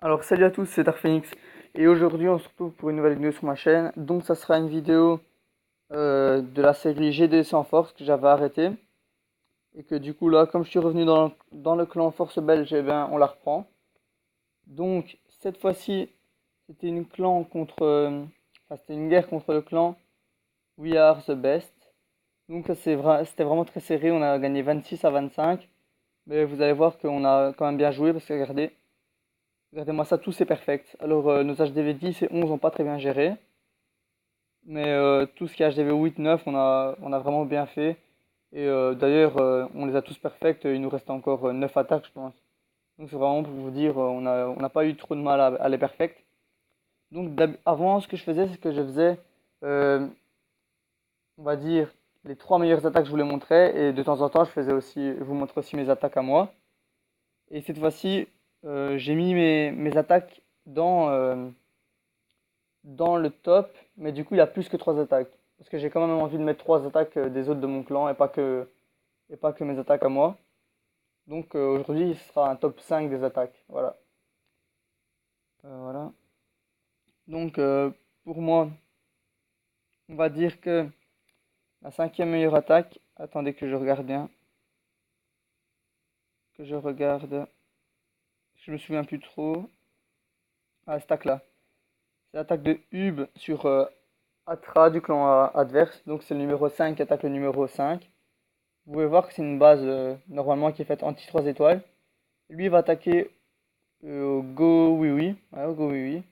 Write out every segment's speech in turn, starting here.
Alors salut à tous, c'est Darphénix et aujourd'hui on se retrouve pour une nouvelle vidéo sur ma chaîne. Donc ça sera une vidéo de la série GD sans force que j'avais arrêtée et que du coup là comme je suis revenu dans le clan Force Belge, eh ben, on la reprend. Donc cette fois-ci c'était une clan contre, c'était une guerre contre le clan We Are the Best. Donc ça, c'était vraiment très serré, on a gagné 26-25, mais vous allez voir qu'on a quand même bien joué parce que regardez-moi ça, tout c'est perfect. Alors, nos HDV 10 et 11 n'ont pas très bien géré, mais tout ce qui est HDV 8, 9, on a vraiment bien fait. Et d'ailleurs, on les a tous perfects, il nous reste encore 9 attaques, je pense. Donc, c'est vraiment pour vous dire, on n'a pas eu trop de mal à les perfect. Donc, avant, ce que je faisais, c'est que je faisais, euh, on va dire, les 3 meilleures attaques que je vous les montrais, et de temps en temps, je vous montre aussi mes attaques à moi. Et cette fois-ci, j'ai mis mes attaques dans le top, mais du coup, il a plus que 3 attaques. Parce que j'ai quand même envie de mettre 3 attaques des autres de mon clan et pas que mes attaques à moi. Donc aujourd'hui, ce sera un top 5 des attaques. Voilà. Voilà. Donc pour moi, on va dire que la cinquième meilleure attaque, attendez que je regarde bien, que je regarde, je me souviens plus trop. Ah, cette attaque-là. C'est l'attaque de Hub sur Atra du clan adverse. Donc c'est le numéro 5 qui attaque le numéro 5. Vous pouvez voir que c'est une base normalement qui est faite anti 3 étoiles. Lui il va attaquer au Go Oui Oui. Ouais, au Go Oui Oui.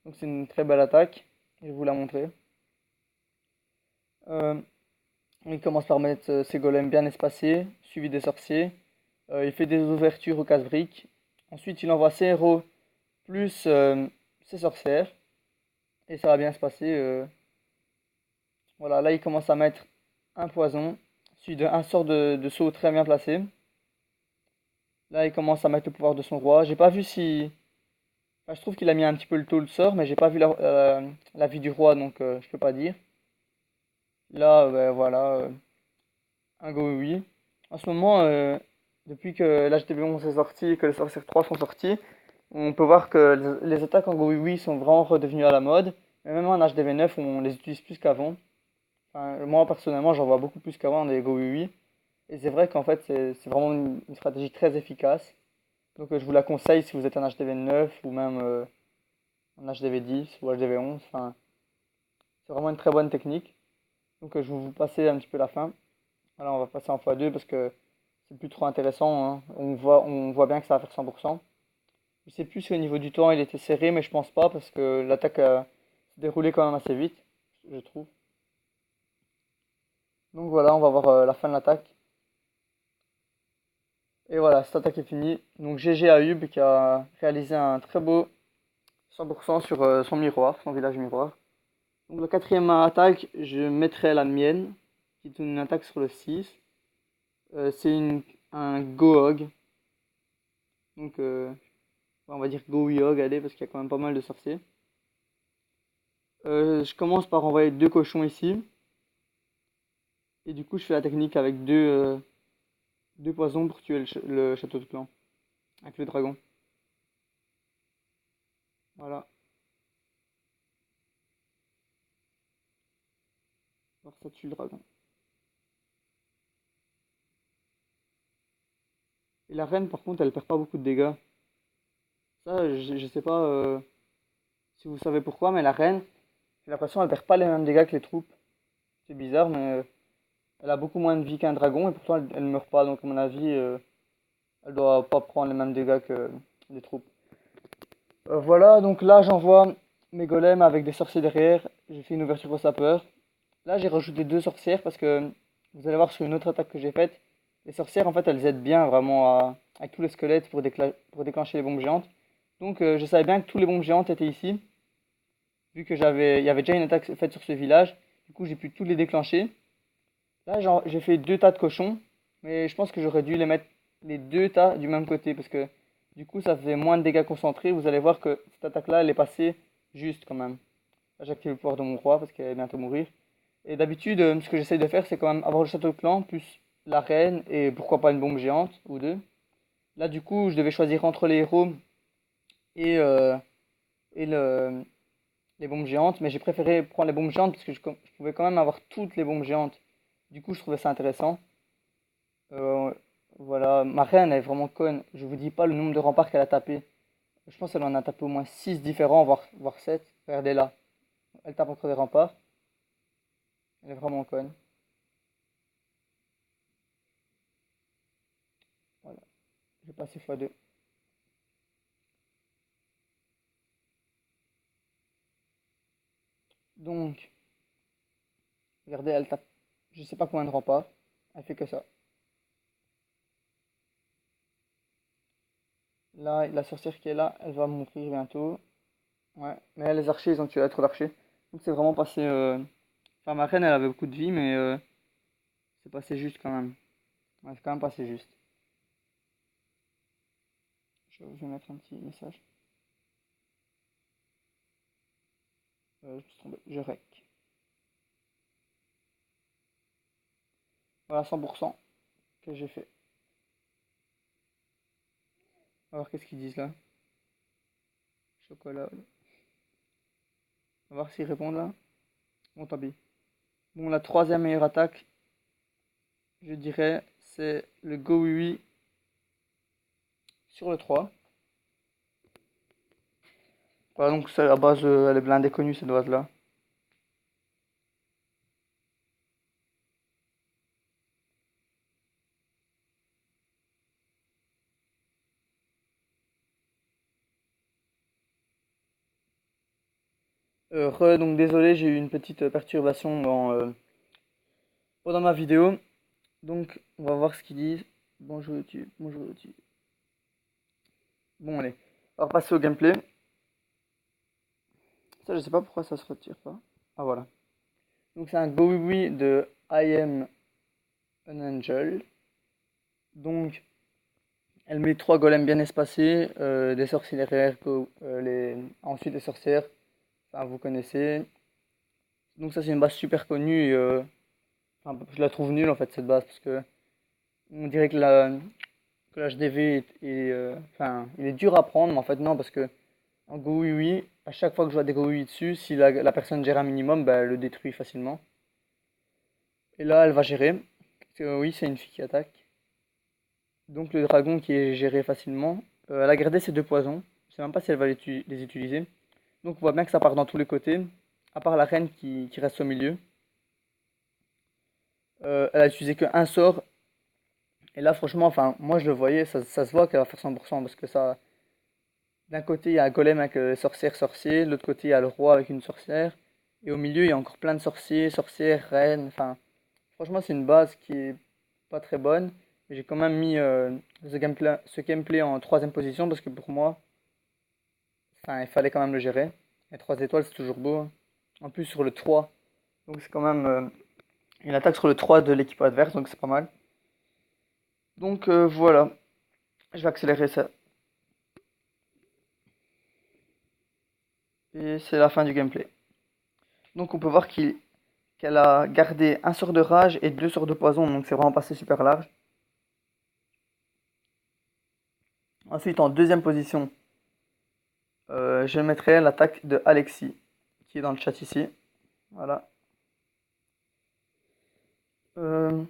Donc c'est une très belle attaque. Je vais vous la montrer. Euh, il commence par mettre ses golems bien espacés, suivi des sorciers. Il fait des ouvertures au casse-briques. Ensuite il envoie ses héros plus ses sorcières. Et ça va bien se passer. Voilà, là il commence à mettre un poison, suivi d'un sort de saut très bien placé. Là il commence à mettre le pouvoir de son roi. J'ai pas vu si Enfin, je trouve qu'il a mis un petit peu le taux le sort, mais j'ai pas vu la vie du roi, donc je peux pas dire. Là, ben, voilà, un go oui. En ce moment, depuis que l'HDV 11 est sorti et que les sorcières 3 sont sortis, on peut voir que les attaques en go oui oui sont vraiment redevenues à la mode. Mais même en HDV 9, on les utilise plus qu'avant. Enfin, moi, personnellement, j'en vois beaucoup plus qu'avant des go oui oui. Et c'est vrai qu'en fait, c'est vraiment une stratégie très efficace. Donc, je vous la conseille si vous êtes en HDV 9 ou même en HDV 10 ou HDV 11. Enfin, c'est vraiment une très bonne technique. Donc je vais vous passer un petit peu la fin. Alors on va passer en x2 parce que c'est plus trop intéressant, hein. On voit bien que ça va faire 100%. Je sais plus si au niveau du temps il était serré, mais je pense pas parce que l'attaque s'est déroulée quand même assez vite, je trouve. Donc voilà, on va voir la fin de l'attaque. Et voilà, cette attaque est finie. Donc GG à Hub qui a réalisé un très beau 100% sur son miroir, son village miroir. Donc la quatrième attaque, je mettrai la mienne, qui est une attaque sur le 6. C'est un Gohog. Donc on va dire Gohog, allez, parce qu'il y a quand même pas mal de sorciers. Je commence par envoyer deux cochons ici. Et du coup, je fais la technique avec deux poisons pour tuer le château de clan. Avec le dragon. Voilà. Alors ça tue le dragon. Et la reine, par contre, elle perd pas beaucoup de dégâts. Ça, je sais pas si vous savez pourquoi, mais la reine, j'ai l'impression qu'elle perd pas les mêmes dégâts que les troupes. C'est bizarre, mais elle a beaucoup moins de vie qu'un dragon et pourtant elle meurt pas. Donc à mon avis, elle doit pas prendre les mêmes dégâts que les troupes. Voilà, donc là j'envoie mes golems avec des sorciers derrière. J'ai fait une ouverture au sapeur. Là j'ai rajouté deux sorcières parce que vous allez voir sur une autre attaque que j'ai faite. Les sorcières en fait elles aident bien vraiment avec tous les squelettes pour déclencher les bombes géantes. Donc je savais bien que tous les bombes géantes étaient ici. Vu que il y avait déjà une attaque faite sur ce village. Du coup j'ai pu tous les déclencher. Là j'ai fait deux tas de cochons. Mais je pense que j'aurais dû les mettre les deux tas du même côté parce que du coup ça faisait moins de dégâts concentrés. Vous allez voir que cette attaque-là elle est passée juste quand même. Là j'active le pouvoir de mon roi parce qu'elle va bientôt mourir. Et d'habitude ce que j'essaye de faire c'est quand même avoir le château de clan plus la reine et pourquoi pas une bombe géante ou deux. Là du coup je devais choisir entre les héros et, les bombes géantes, mais j'ai préféré prendre les bombes géantes parce que je pouvais quand même avoir toutes les bombes géantes. Du coup, je trouvais ça intéressant. Euh, voilà, ma reine elle est vraiment conne. Je vous dis pas le nombre de remparts qu'elle a tapé. Je pense qu'elle en a tapé au moins 6 différents, voire 7. Regardez là. Elle tape entre des remparts. Elle est vraiment conne. Voilà, j'ai passé x2. Donc, regardez, elle tape. Je sais pas combien de remparts. Elle fait que ça. Là, la sorcière qui est là, elle va mourir bientôt. Ouais, mais les archers, ils ont tué trop d'archers. Donc c'est vraiment passé. Enfin, ma reine, elle avait beaucoup de vie, mais c'est passé juste quand même. Ouais, c'est quand même passé juste. Je vais mettre un petit message. Je suis tombé. Je rec. Voilà, 100% que j'ai fait. On va voir qu'est-ce qu'ils disent là. Chocolat. On va voir s'ils répondent là. Bon, tant pis. Bon, la troisième meilleure attaque, je dirais, c'est le Go Wii sur le 3. Voilà, donc c'est la base, elle est blindée connue cette base là. Donc désolé, j'ai eu une petite perturbation pendant ma vidéo. Donc, on va voir ce qu'ils disent. Bonjour YouTube, bonjour YouTube. Bon, allez. On va passer au gameplay. Ça, je sais pas pourquoi ça se retire pas. Ah, voilà. Donc, c'est un Go Wii de I Am an Angel. Donc, elle met trois golems bien espacés, des sorcières, ensuite des sorcières. Enfin, vous connaissez. Donc, ça, c'est une base super connue. Enfin, je la trouve nulle en fait, cette base, parce que on dirait que l'HDV enfin, il est dur à prendre, mais en fait, non, parce que en Go oui oui, à chaque fois que je vois des Go oui dessus, si la personne gère un minimum, bah, elle le détruit facilement. Et là, elle va gérer. Parce que, oui, c'est une fille qui attaque. Donc le dragon qui est géré facilement. Elle a gardé ses deux poisons. Je sais même pas si elle va les utiliser. Donc on voit bien que ça part dans tous les côtés. À part la reine qui reste au milieu. Elle a utilisé qu'un sort. Et là, franchement, enfin, moi je le voyais, ça se voit qu'elle va faire 100%. Parce que ça, d'un côté, il y a un golem avec sorcière, de l'autre côté, il y a le roi avec une sorcière. Et au milieu, il y a encore plein de sorciers, sorcières, reines. Enfin, franchement, c'est une base qui est pas très bonne. Mais j'ai quand même mis ce gameplay en troisième position parce que pour moi, enfin, il fallait quand même le gérer. Et 3 étoiles, c'est toujours beau, hein. En plus, sur le 3. Donc, c'est quand même une attaque sur le 3 de l'équipe adverse, donc c'est pas mal. Donc, voilà. Je vais accélérer ça. Et c'est la fin du gameplay. Donc, on peut voir qu'elle a gardé un sort de rage et deux sorts de poison, donc c'est vraiment passé super large. Ensuite, en deuxième position, je mettrai l'attaque de Alexis, qui est dans le chat ici. Voilà. Euh,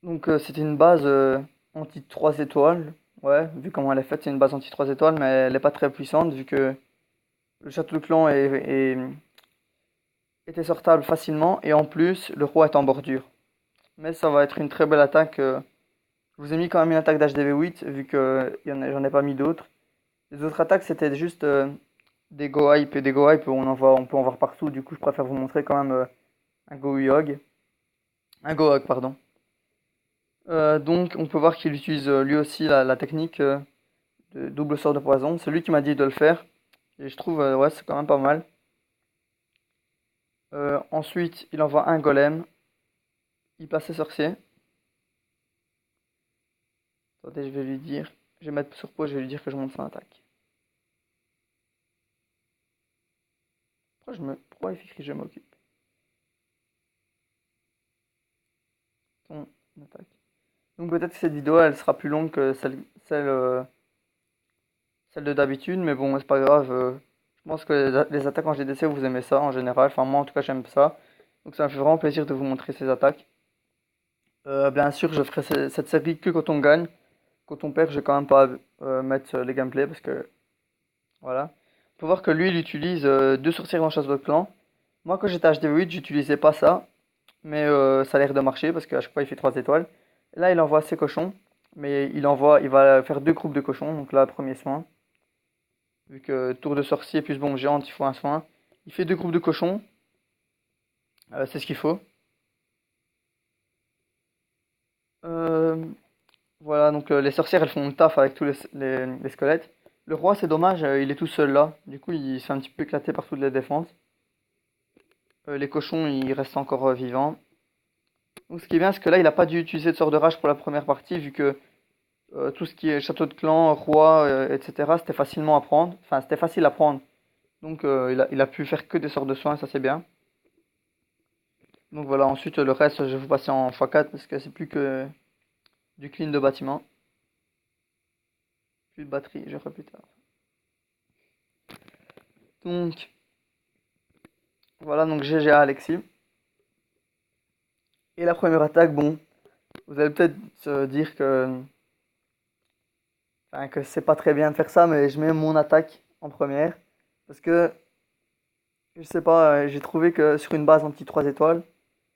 donc, c'était une base anti 3 étoiles. Ouais, vu comment elle est faite, c'est une base anti 3 étoiles, mais elle n'est pas très puissante, vu que le château de clan était sortable facilement, et en plus, le roi est en bordure. Mais ça va être une très belle attaque. Je vous ai mis quand même une attaque d'HDV8, vu que j'en ai pas mis d'autres. Les autres attaques, c'était juste des Go Hype et des Go Hype, on peut en voir partout. Du coup, je préfère vous montrer quand même un Go Yog. Un Go Hog, pardon. Donc, on peut voir qu'il utilise lui aussi la technique de double sort de poison. C'est lui qui m'a dit de le faire. Et je trouve, ouais, c'est quand même pas mal. Ensuite, il envoie un golem. Il passe ses sorciers. Attendez, je vais lui dire. Je vais mettre sur pause, je vais lui dire que je monte son attaque. Pourquoi il fait écrit je m'occupe? Son attaque. Donc peut-être que cette vidéo elle sera plus longue que celle celle de d'habitude, mais bon, c'est pas grave. Je pense que les attaques en GDC, vous aimez ça en général. Enfin, moi en tout cas, j'aime ça. Donc ça me fait vraiment plaisir de vous montrer ces attaques. Bien sûr, je ferai cette série que quand on gagne. Quand on perd, je vais quand même pas mettre les gameplays parce que voilà. Faut voir que lui, il utilise deux sorcières dans chasse de clan. Moi, quand j'étais HD8, j'utilisais pas ça, mais ça a l'air de marcher parce qu'à chaque fois, il fait 3 étoiles. Et là, il envoie ses cochons, mais il va faire deux groupes de cochons. Donc là, premier soin. Vu que tour de sorcier plus bombe géante, il faut un soin. Il fait deux groupes de cochons. C'est ce qu'il faut. Euh, voilà, donc les sorcières, elles font le taf avec tous les squelettes. Le roi, c'est dommage, il est tout seul là. Du coup, il se fait un petit peu éclater par toutes les défenses. Les cochons, ils restent encore vivants. Donc ce qui est bien, c'est que là, il n'a pas dû utiliser de sort de rage pour la première partie, vu que tout ce qui est château de clan, roi, etc., c'était facilement à prendre. Enfin, c'était facile à prendre. Donc il a pu faire que des sorts de soins, ça c'est bien. Donc voilà, ensuite le reste, je vais vous passer en x4 parce que c'est plus que du clean de bâtiment. Plus de batterie, je ferai plus tard. Donc voilà, donc GG à Alexis. Et la première attaque, bon, vous allez peut-être se dire enfin, que c'est pas très bien de faire ça, mais je mets mon attaque en première. Parce que, je sais pas, j'ai trouvé que sur une base anti 3 étoiles,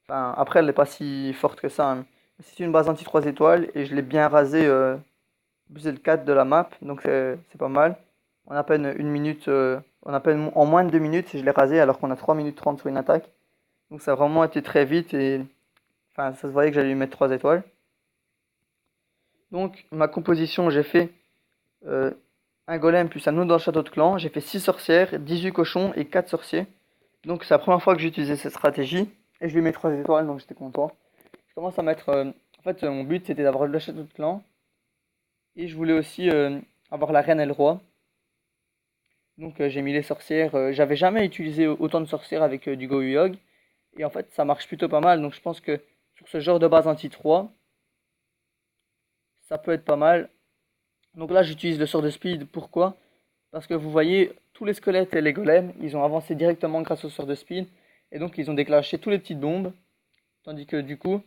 enfin, après elle n'est pas si forte que ça, hein, mais c'est une base anti 3 étoiles et je l'ai bien rasé, c'est le 4 de la map, donc c'est pas mal. En à peine une minute, en moins de 2 minutes, je l'ai rasé alors qu'on a 3 minutes 30 sur une attaque. Donc ça a vraiment été très vite et enfin, ça se voyait que j'allais lui mettre 3 étoiles. Donc ma composition, j'ai fait euh, un golem plus un autre dans le château de clan. J'ai fait 6 sorcières, 18 cochons et 4 sorciers. Donc c'est la première fois que j'ai utilisé cette stratégie. Et je lui mets 3 étoiles, donc j'étais content. Je commence à mettre... en fait, mon but c'était d'avoir le château de clan. Et je voulais aussi avoir la reine et le roi. Donc j'ai mis les sorcières. J'avais jamais utilisé autant de sorcières avec du Goyog. Et en fait, ça marche plutôt pas mal. Donc je pense que sur ce genre de base anti-3, ça peut être pas mal. Donc là, j'utilise le sort de speed. Pourquoi? Parce que vous voyez, tous les squelettes et les golems, ils ont avancé directement grâce au sort de speed. Et donc, ils ont déclenché toutes les petites bombes. Tandis que du coup,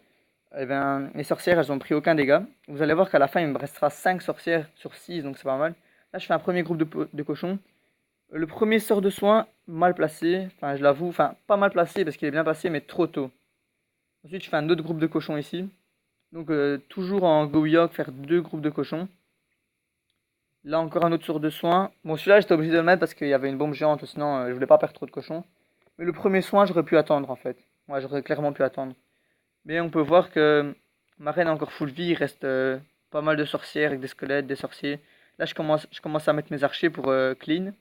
eh ben, les sorcières, elles ont pris aucun dégât. Vous allez voir qu'à la fin, il me restera 5 sorcières sur 6, donc c'est pas mal. Là, je fais un premier groupe de cochons. Le premier sort de soin, mal placé. Enfin, je l'avoue, enfin, pas mal placé parce qu'il est bien placé, mais trop tôt. Ensuite, je fais un autre groupe de cochons ici. Donc, toujours en go-yog, faire deux groupes de cochons. Là encore un autre sort de soin. Bon celui-là j'étais obligé de le mettre parce qu'il y avait une bombe géante, sinon je voulais pas perdre trop de cochons. Mais le premier soin j'aurais pu attendre en fait. Ouais, j'aurais clairement pu attendre. Mais on peut voir que ma reine est encore full vie, il reste pas mal de sorcières avec des squelettes, des sorciers. Là je commence à mettre mes archers pour clean.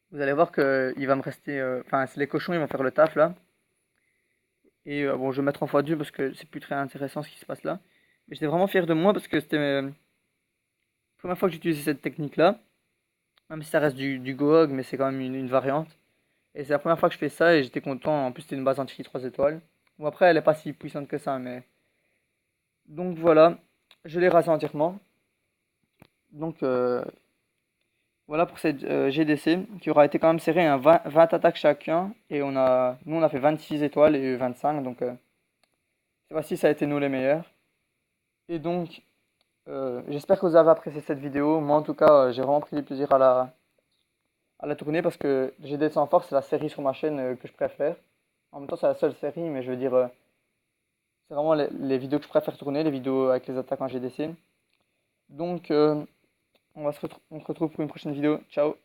Vous allez voir que il va me rester... Enfin c'est les cochons ils vont faire le taf là. Et bon je vais mettre en x2 parce que c'est plus très intéressant ce qui se passe là. Mais j'étais vraiment fier de moi parce que c'était la première fois que j'utilisais cette technique là. Même si ça reste du Gohog, mais c'est quand même une variante. Et c'est la première fois que je fais ça et j'étais content. En plus, c'était une base anti 3 étoiles. Bon, après, elle est pas si puissante que ça, mais. Donc voilà, je l'ai rasé entièrement. Donc voilà pour cette GDC qui aura été quand même serrée, hein, 20 attaques chacun. Et nous, on a fait 26 étoiles et eux 25. Donc cette fois-ci, ça a été nous les meilleurs. Et donc, j'espère que vous avez apprécié cette vidéo. Moi, en tout cas, j'ai vraiment pris du plaisir à la tourner parce que GD sans force, c'est la série sur ma chaîne que je préfère. En même temps, c'est la seule série, mais je veux dire, c'est vraiment les vidéos que je préfère tourner, les vidéos avec les attaques en GDC. Donc, on se retrouve pour une prochaine vidéo. Ciao!